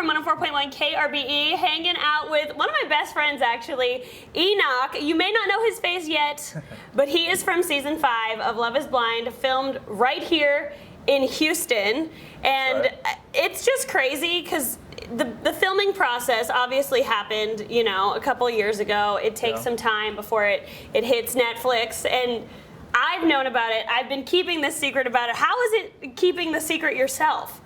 from 104.1 KRBE, hanging out with one of my best friends, actually, Enoch. You may not know his face yet, but he is from season 5 of Love is Blind, filmed right here in Houston. And it's just crazy because the filming process obviously happened, you know, a couple years ago. It takes some time before it hits Netflix. And I've known about it. I've been keeping this secret about it. How is it keeping the secret yourself?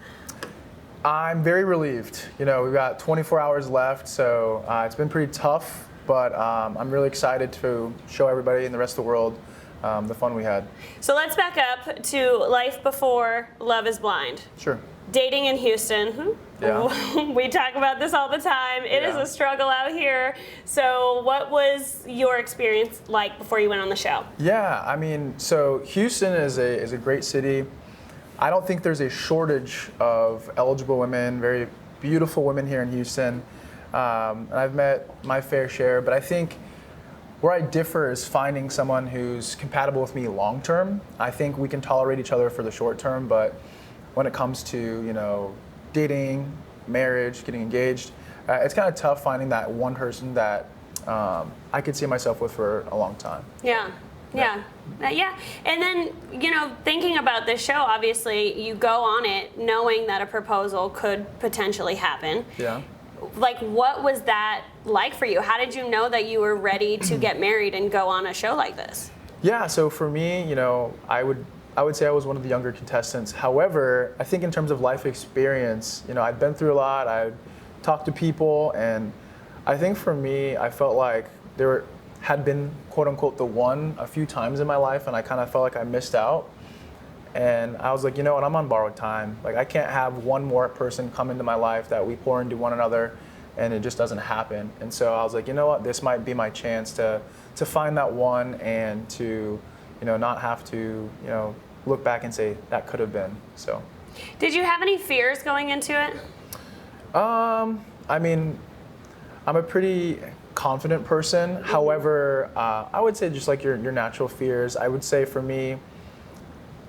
I'm very relieved. You know, we've got 24 hours left, so it's been pretty tough, but I'm really excited to show everybody in the rest of the world the fun we had. So let's back up to life before Love is Blind. Sure. Dating in Houston. Yeah. We talk about this all the time. It is a struggle out here. So what was your experience like before you went on the show? Yeah, I mean, so Houston is a great city. I don't think there's a shortage of eligible women, very beautiful women here in Houston. And I've met my fair share, but I think where I differ is finding someone who's compatible with me long term. I think we can tolerate each other for the short term, but when it comes to, you know, dating, marriage, getting engaged, it's kind of tough finding that one person that I could see myself with for a long time. Yeah. And then, you know, thinking about this show, obviously you go on it knowing that a proposal could potentially happen. Yeah. Like, what was that like for you? How did you know that you were ready to get married and go on a show like this? Yeah, so for me, you know, I would say I was one of the younger contestants. However, I think in terms of life experience, you know, I'd been through a lot. I talked to people, and I think for me, I felt like there had been, quote unquote, the one a few times in my life, and I kind of felt like I missed out. And I was like, you know what, I'm on borrowed time. Like, I can't have one more person come into my life that we pour into one another, and it just doesn't happen. And so I was like, you know what, this might be my chance to find that one and to, you know, not have to, you know, look back and say that could have been. So. Did you have any fears going into it? I mean, I'm a pretty confident person. However, I would say just like your natural fears, I would say for me,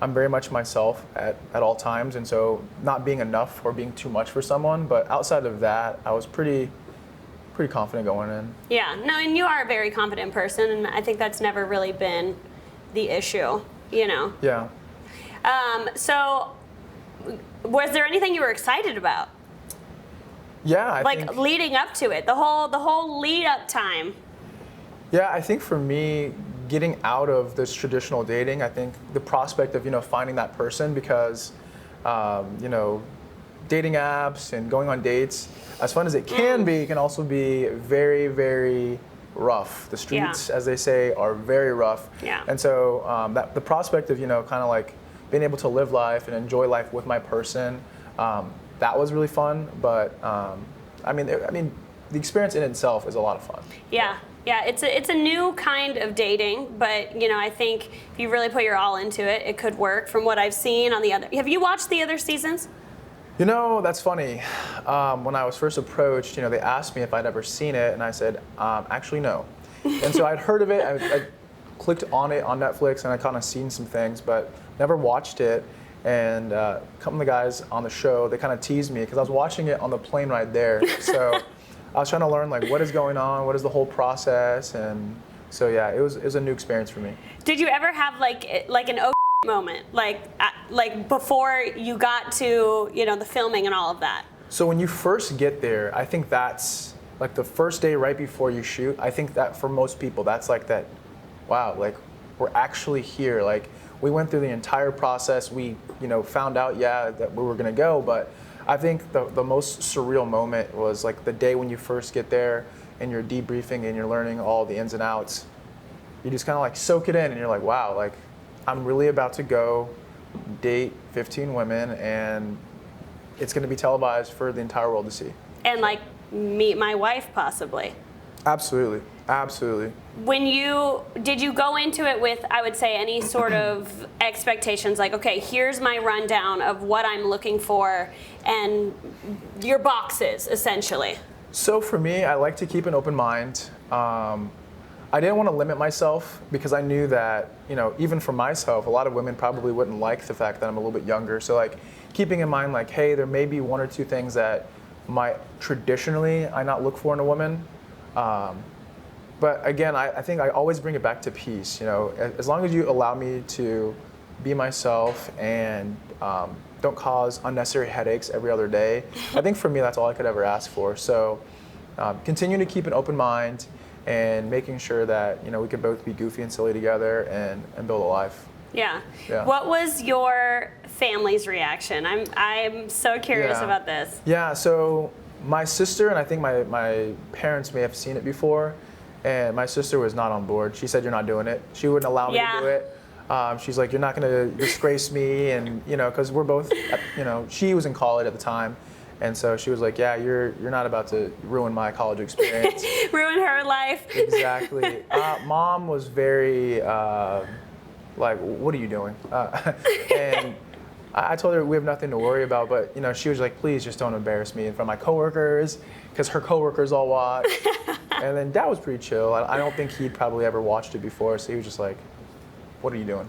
I'm very much myself at all times, and so not being enough or being too much for someone, but outside of that, I was pretty confident going in. Yeah, no, and you are a very confident person, and I think that's never really been the issue, you know? Yeah. So was there anything you were excited about? Yeah, I like think, leading up to it, the whole lead up time. Yeah, I think for me, getting out of this traditional dating, I think the prospect of, you know, finding that person, because, you know, dating apps and going on dates, as fun as it can also be very, very rough. The streets, as they say, are very rough. Yeah. And so the prospect of, you know, kind of like being able to live life and enjoy life with my person, that was really fun. But I mean, the experience in itself is a lot of fun. Yeah. Yeah, it's a new kind of dating, but, you know, I think if you really put your all into it, it could work from what I've seen on the other. Have you watched the other seasons? You know, that's funny. When I was first approached, you know, they asked me if I'd ever seen it, and I said, actually, no. And so I'd heard of it, I clicked on it on Netflix, and I kind of seen some things, but never watched it. And a couple of the guys on the show, they kind of teased me because I was watching it on the plane ride there. So I was trying to learn, like, what is going on, what is the whole process, and so yeah, it was a new experience for me. Did you ever have like an moment, like before you got to, you know, the filming and all of that? So when you first get there, I think that's like the first day right before you shoot. I think that for most people, that's like that, wow, like we're actually here. Like we went through the entire process. We, you know, found out, that we were gonna go, but I think the most surreal moment was like the day when you first get there and you're debriefing and you're learning all the ins and outs. You just kind of like soak it in and you're like, wow, like I'm really about to go date 15 women and it's going to be televised for the entire world to see. And like meet my wife possibly. Absolutely. Absolutely. Did you go into it with, I would say, any sort of expectations, like, okay, here's my rundown of what I'm looking for and your boxes, essentially? So for me, I like to keep an open mind. I didn't want to limit myself because I knew that, you know, even for myself, a lot of women probably wouldn't like the fact that I'm a little bit younger. So like keeping in mind like, hey, there may be one or two things that might traditionally I not look for in a woman. But again, I think I always bring it back to peace. You know, as long as you allow me to be myself and don't cause unnecessary headaches every other day, I think for me that's all I could ever ask for. So continue to keep an open mind and making sure that, you know, we can both be goofy and silly together and build a life. Yeah. Yeah. What was your family's reaction? I'm so curious about this. Yeah, so my sister and I think my parents may have seen it before, and my sister was not on board. She said, "You're not doing it." She wouldn't allow me to do it. She's like, "You're not going to disgrace me," and you know, because we're both, you know, she was in college at the time, and so she was like, "Yeah, you're not about to ruin my college experience." Ruin her life. Exactly. Mom was very like, "What are you doing?" And I told her we have nothing to worry about, but you know, she was like, "Please just don't embarrass me in front of my coworkers," because her coworkers all watch. And then Dad was pretty chill. I don't think he'd probably ever watched it before, so he was just like, "What are you doing?"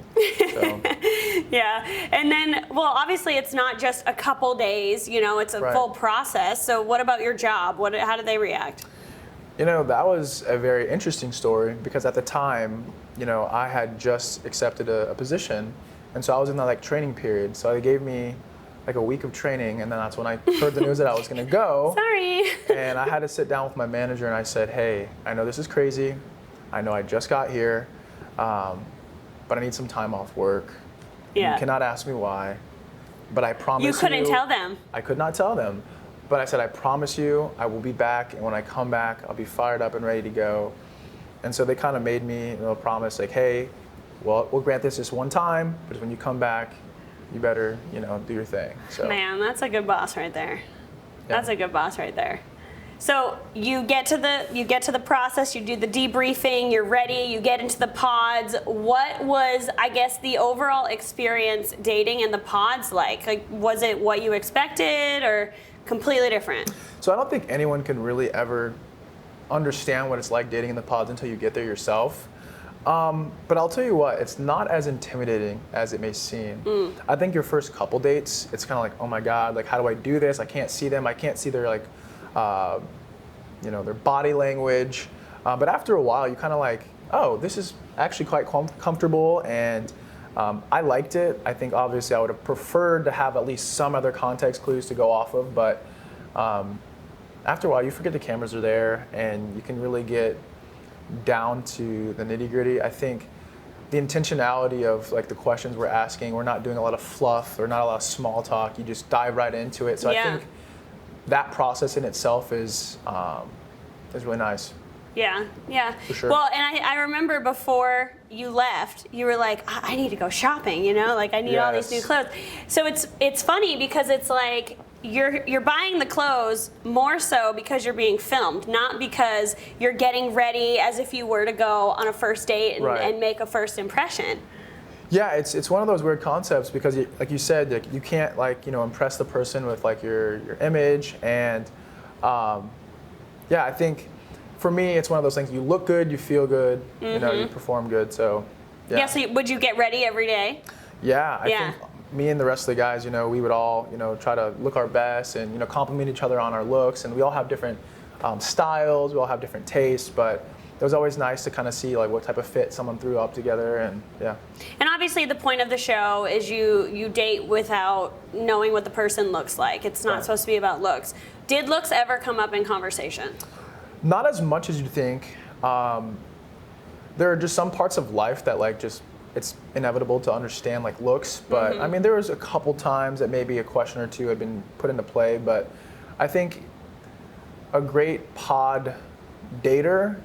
So. Yeah, and then, well, obviously it's not just a couple days, you know, it's a full process. So what about your job? How did they react? You know, that was a very interesting story because at the time, you know, I had just accepted a position, and so I was in that like training period. So they gave me like a week of training, and then that's when I heard the news that I was going to go. Sorry. And I had to sit down with my manager, and I said, "Hey, I know this is crazy. I know I just got here, but I need some time off work. Yeah. You cannot ask me why, but I promise you." You couldn't tell them. I could not tell them. But I said, "I promise you, I will be back, and when I come back, I'll be fired up and ready to go." And so they kind of made me, you know, promise like, "Hey, well, we'll grant this one time, but when you come back, you better, you know, do your thing." So. Man, that's a good boss right there. That's a good boss right there. So you get to the process, you do the debriefing, you're ready, you get into the pods. What was, I guess, the overall experience dating in the pods like? Like, was it what you expected or completely different? So I don't think anyone can really ever understand what it's like dating in the pods until you get there yourself. But I'll tell you what, it's not as intimidating as it may seem. I think your first couple dates, it's kind of like, oh my God, like how do I do this? I can't see them. I can't see their like, you know, their body language. But after a while, you kind of like, oh, this is actually quite comfortable, and I liked it. I think obviously I would have preferred to have at least some other context clues to go off of, but after a while, you forget the cameras are there, and you can really get down to the nitty gritty. I think the intentionality of like the questions we're asking, we're not doing a lot of fluff or not a lot of small talk. You just dive right into it. So I think that process in itself is really nice. Yeah, yeah. For sure. Well, and I remember before you left, you were like, I need to go shopping, you know, like I need all these new clothes. So it's funny because it's like you're buying the clothes more so because you're being filmed, not because you're getting ready as if you were to go on a first date and make a first impression. Yeah, it's one of those weird concepts because, like you said, like, you can't like, you know, impress the person with like your image, and yeah, I think for me it's one of those things. You look good, you feel good, you know, you perform good. So yeah. So would you get ready every day? Yeah, I think me and the rest of the guys, you know, we would all, you know, try to look our best and, you know, compliment each other on our looks, and we all have different styles, we all have different tastes, but it was always nice to kind of see like what type of fit someone threw up together, and yeah. And obviously the point of the show is you date without knowing what the person looks like. It's not supposed to be about looks. Did looks ever come up in conversation? Not as much as you think. There are just some parts of life that like just it's inevitable to understand like looks, but I mean there was a couple times that maybe a question or two had been put into play, but I think a great pod dater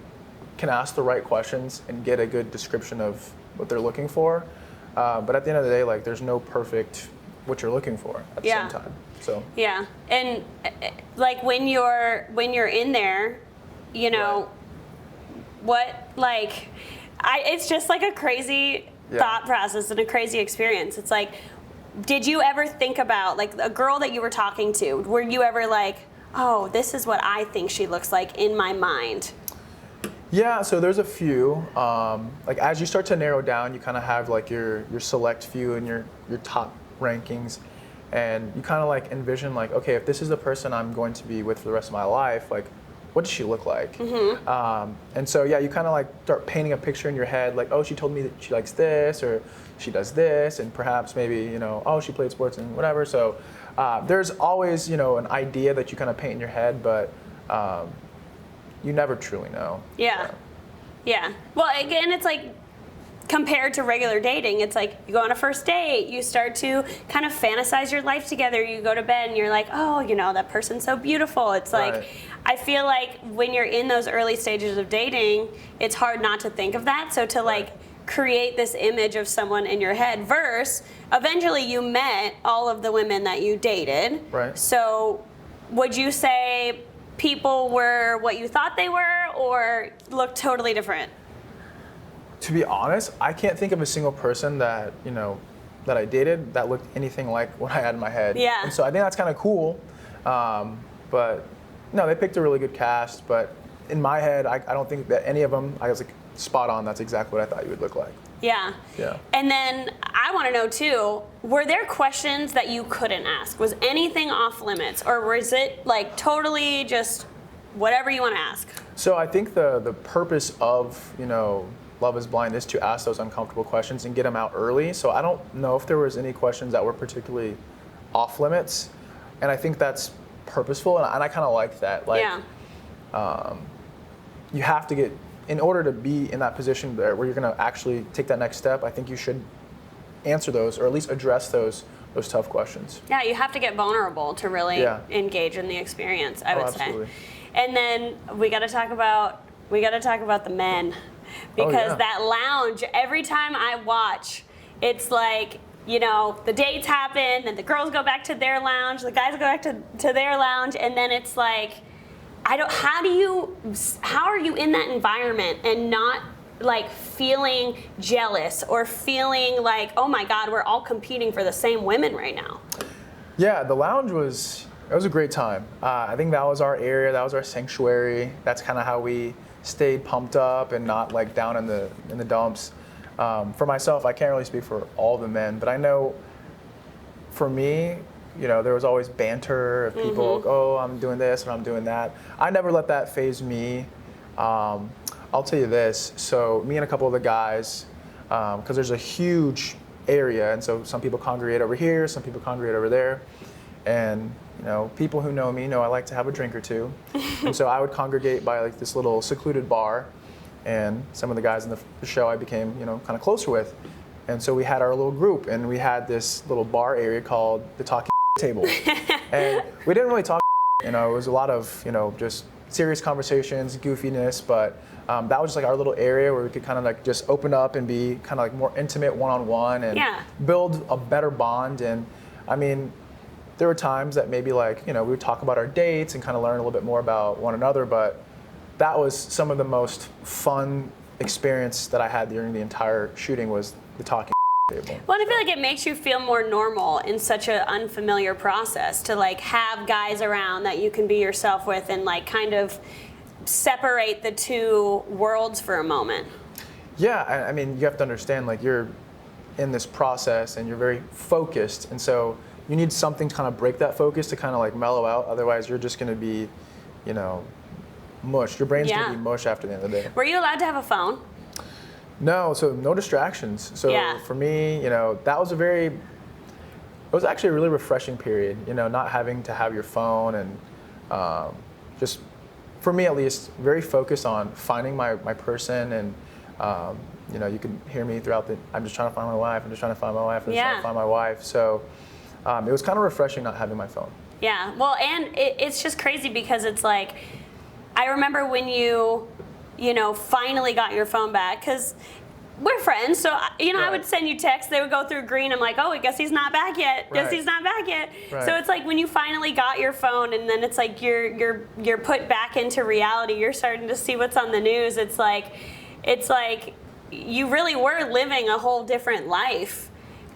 can ask the right questions and get a good description of what they're looking for. But at the end of the day, like there's no perfect what you're looking for at the same time. So yeah, and like when you're in there, you know, what like it's just like a crazy thought process and a crazy experience. It's like, did you ever think about like a girl that you were talking to? Were you ever like, oh, this is what I think she looks like in my mind? Yeah, so there's a few. Like as you start to narrow down, you kind of have like your select few and your top rankings, and you kind of like envision like, okay, if this is the person I'm going to be with for the rest of my life, like, what does she look like? And so yeah, you kind of like start painting a picture in your head, like, oh, she told me that she likes this, or she does this, and perhaps maybe, you know, oh, she played sports and whatever. So there's always, you know, an idea that you kind of paint in your head, but you never truly know. Yeah. Yeah. Well, again, it's like, compared to regular dating, it's like you go on a first date, you start to kind of fantasize your life together, you go to bed and you're like, oh, you know, that person's so beautiful. It's like, Right. I feel like when you're in those early stages of dating, it's hard not to think of that. So to like create this image of someone in your head versus eventually you met all of the women that you dated. Right. So would you say people were what you thought they were or looked totally different? To be honest, I can't think of a single person that, you know, that I dated that looked anything like what I had in my head. Yeah. And so I think that's kind of cool. But no, they picked a really good cast. But in my head, I don't think that any of them, I was like, spot on. That's exactly what I thought you would look like. Yeah. Yeah. And then I want to know too, were there questions that you couldn't ask? Was anything off limits? Or was it like totally just whatever you want to ask? So I think the purpose of, you know, Love is Blind is to ask those uncomfortable questions and get them out early. So I don't know if there was any questions that were particularly off limits. And I think that's purposeful, and I kind of like that. Like, Yeah. you have to get, in order to be in that position there where you're going to actually take that next step, I think you should answer those, or at least address those tough questions. Yeah, you have to get vulnerable to really Yeah. engage in the experience, I would absolutely. say. And then we got to talk about the men, because yeah. that lounge, every time I watch, it's like, you know, the dates happen, then the girls go back to their lounge, the guys go back to their lounge, and then it's like, how are you in that environment and not like feeling jealous or feeling like, oh my God, we're all competing for the same women right now? Yeah, the lounge was a great time. I think that was our area, that was our sanctuary. That's kind of how we stayed pumped up and not like down in the dumps. For myself, I can't really speak for all the men, but I know for me, you know, there was always banter of people, oh, I'm doing this and I'm doing that. I never let that faze me. I'll tell you this, so me and a couple of the guys, because there's a huge area, and so some people congregate over here, some people congregate over there, and you know, people who know me know I like to have a drink or two, and so I would congregate by like this little secluded bar, and some of the guys in the show I became, you know, kind of closer with, and so we had our little group, and we had this little bar area called the Talking Table, and we didn't really talk, you know, it was a lot of, you know, just serious conversations, goofiness, but that was just like our little area where we could kind of like just open up and be kind of like more intimate one-on-one and build a better bond. And I mean, there were times that maybe like, you know, we would talk about our dates and kind of learn a little bit more about one another, but that was some of the most fun experience that I had during the entire shooting was the Talking Table. Well, I feel like it makes you feel more normal in such an unfamiliar process to like have guys around that you can be yourself with and like kind of separate the two worlds for a moment. Yeah, I mean, you have to understand, like, you're in this process and you're very focused, and so you need something to kind of break that focus to kind of like mellow out. Otherwise, you're just going to be, you know, mush. Your brain's going to be mush after the end of the day. Were you allowed to have a phone? No, so no distractions. So for me, you know, it was actually a really refreshing period, you know, not having to have your phone and just, for me at least, very focused on finding my person. And, you know, you can hear me throughout I'm just trying to find my wife, I'm just trying to find my wife, I'm just trying to find my wife. So it was kind of refreshing not having my phone. Yeah, well, and it's just crazy because it's like, I remember when you know, finally got your phone back, because we're friends, so, you know, I would send you texts, they would go through green, I'm like, oh, I guess he's not back yet, guess he's not back yet. So it's like when you finally got your phone and then it's like you're put back into reality, you're starting to see what's on the news, it's like you really were living a whole different life.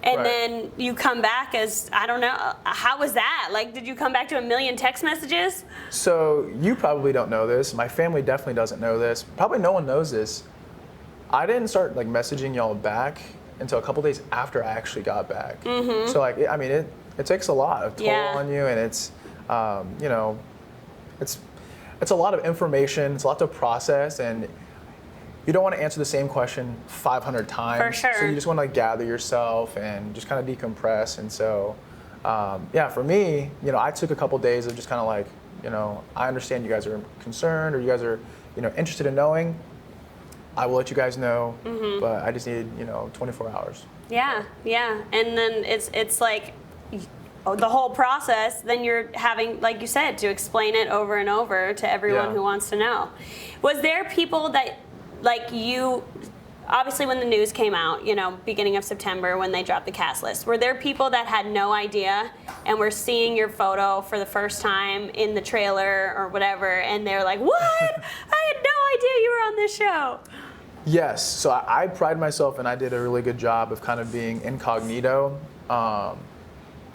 And then you come back as, I don't know, how was that? Like, did you come back to a million text messages? So you probably don't know this. My family definitely doesn't know this. Probably no one knows this. I didn't start like messaging y'all back until a couple days after I actually got back. So like, I mean, it takes a lot of toll on you, and it's you know, it's a lot of information. It's a lot to process, and you don't want to answer the same question 500 times. For sure. So you just want to like gather yourself and just kind of decompress. And so, yeah, for me, you know, I took a couple days of just kind of like, you know, I understand you guys are concerned or you guys are, you know, interested in knowing. I will let you guys know, but I just need, you know, 24 hours. Yeah, yeah. And then it's like the whole process, then you're having, like you said, to explain it over and over to everyone who wants to know. Was there people that, like you, obviously when the news came out, you know, beginning of September when they dropped the cast list, were there people that had no idea and were seeing your photo for the first time in the trailer or whatever, and they're like, what? I had no idea you were on this show. Yes, so I pride myself, and I did a really good job of kind of being incognito. I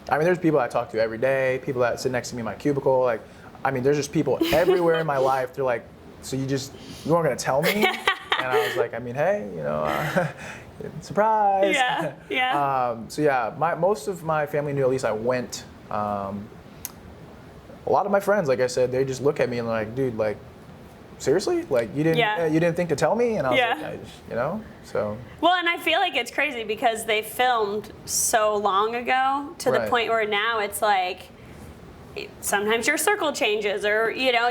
mean, there's people I talk to every day, people that sit next to me in my cubicle. Like, I mean, there's just people everywhere in my life. They're like, so you weren't gonna tell me? And I was like, I mean, hey, you know, surprise. Yeah, yeah. So yeah, most of my family knew at least I went. A lot of my friends, like I said, they just look at me and they're like, dude, like, seriously? Like you didn't think to tell me? And I was like, you know, so. Well, and I feel like it's crazy because they filmed so long ago to the point where now it's like, sometimes your circle changes, or you know,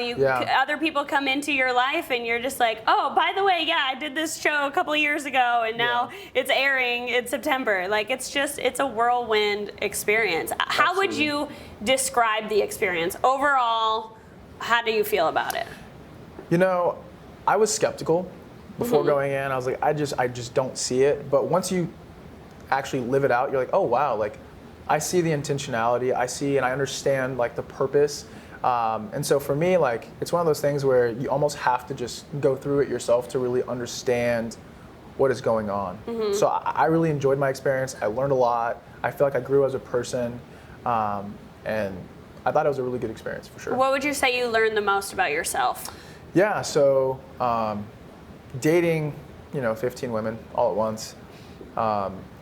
other people come into your life and you're just like, oh, by the way, yeah, I did this show a couple of years ago and now it's airing in September. Like it's a whirlwind experience. Absolutely. How would you describe the experience overall? How do you feel about it? You know, I was skeptical before going in. I was like, I just don't see it. But once you actually live it out, you're like, oh wow, like I see the intentionality, I see and I understand like the purpose. And so for me, like it's one of those things where you almost have to just go through it yourself to really understand what is going on. So I really enjoyed my experience. I learned a lot. I feel like I grew as a person, and I thought it was a really good experience for sure. What would you say you learned the most about yourself? Yeah, so dating, you know, 15 women all at once,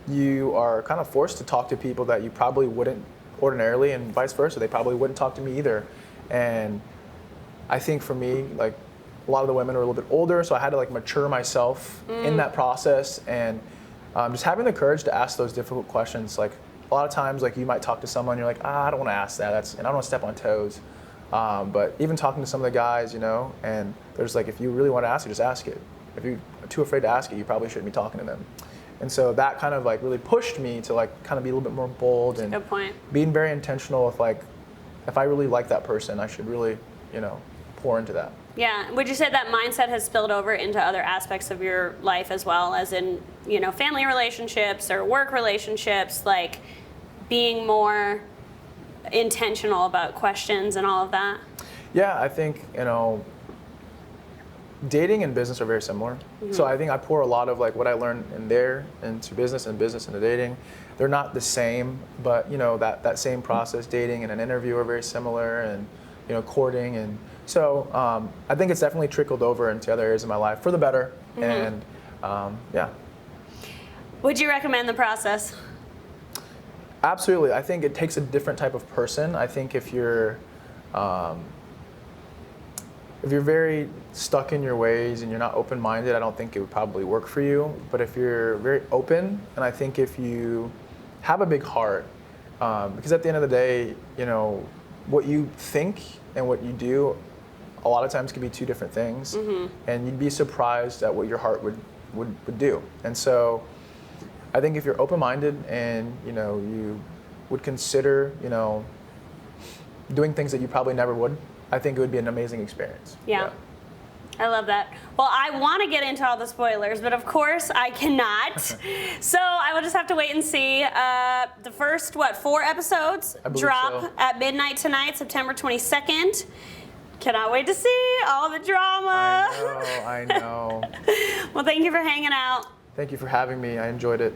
you are kind of forced to talk to people that you probably wouldn't ordinarily, and vice versa. They probably wouldn't talk to me either. And I think for me, like a lot of the women are a little bit older, so I had to like mature myself in that process, and just having the courage to ask those difficult questions. Like a lot of times, like you might talk to someone, you're like, I don't want to ask that. And I don't want to step on toes. But even talking to some of the guys, you know, and there's like, if you really want to ask it, just ask it. If you're too afraid to ask it, you probably shouldn't be talking to them. And so that kind of like really pushed me to like kind of be a little bit more bold and being very intentional with like, if I really like that person, I should really, you know, pour into that. Yeah. Would you say that mindset has spilled over into other aspects of your life as well, as in, you know, family relationships or work relationships, like being more intentional about questions and all of that? Yeah, I think, you know, dating and business are very similar. So I think I pour a lot of like what I learned in there into business and business into dating. They're not the same, but you know, that same process, dating and an interview are very similar, and you know, courting. And so I think it's definitely trickled over into other areas of my life for the better. And yeah. Would you recommend the process? Absolutely. I think it takes a different type of person. I think if you're very stuck in your ways and you're not open-minded, I don't think it would probably work for you. But if you're very open, and I think if you have a big heart, because at the end of the day, you know, what you think and what you do a lot of times can be two different things, and you'd be surprised at what your heart would do. And so I think if you're open-minded and, you know, you would consider, you know, doing things that you probably never would, I think it would be an amazing experience. Yeah. I love that. Well, I want to get into all the spoilers, but of course I cannot. So I will just have to wait and see. The first, 4 episodes drop at midnight tonight, September 22nd. Cannot wait to see all the drama. I know. Well, thank you for hanging out. Thank you for having me. I enjoyed it.